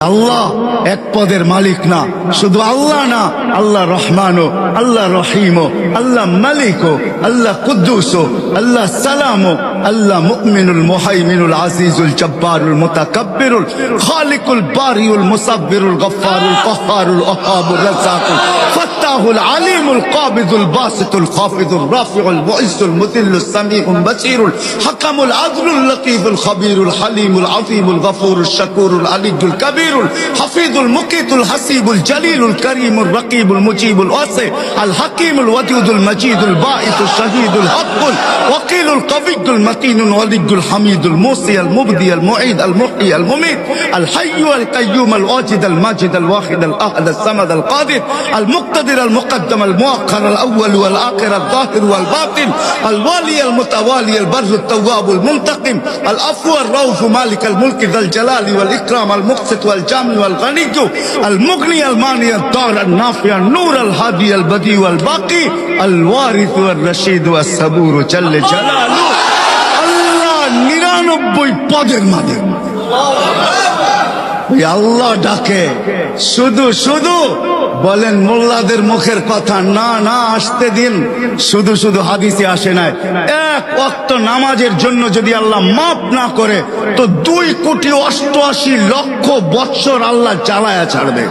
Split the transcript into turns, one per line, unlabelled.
আল্লাহ এক পদের মালিক না, শুধু আল্লাহ না, আল্লাহ রহমানও, আল্লাহ রহিমও, আল্লাহ মালিকও, আল্লাহ কুদ্দুসও, আল্লাহ সালামও, আল্লাহ মুমিনুল মুহাইমিনুল আজিজুল জব্বারুল মুতাকাব্বিরুল খালিকুল বারিউল মুসাব্বিরুল গফফারুল কহ্হারুল ওহাবুর রাজ্জাকুল ফাত্তাহুল আলিমুল কাবিদুল বাসিতুল খাফিদুর রাফিউল মুইজ্জুল মুদিল্লুস সামিউল বাসীরুল হাকামুল আদলুল লতীফুল খবীরুল হালিমুল আযীমুল গফুরুশ শাকুরুল আলিয়্যুল কাবীর حفيظ المقيت الحسيب الجليل الكريم الرقيب المجيب الواسع الحكيم الودود المجيد الباعث الشهيد الحق الوكيل القوي المتين الولي الحميد الموصي المبدي المعيد المحيي المميت الحي القيوم الواجد الماجد الواحد الاحد الصمد القادر المقتدر المقدم المؤخر الاول والاخر الظاهر والباطن الوالي المتوالي البر التواب المنتقم العفو الرؤوف مالك الملك ذا الجلال والاكرام المقسط والجامع والغني المغني المانع الضار النافع النور الهادي البديع والباقي الوارث والرشيد والصبور جل جلاله الله 99 পদের মালিক আল্লাহ ডাকে শুধু শুধু বলেন মোল্লাদের মুখের কথা না না আসতে দিন শুধু শুধু হাদিসে আসে নাই এক ওয়াক্ত নামাজের জন্য যদি আল্লাহ মাফ না করে তো 2,88,00,000 বৎসর আল্লাহ জ্বালায়া ছাড়বে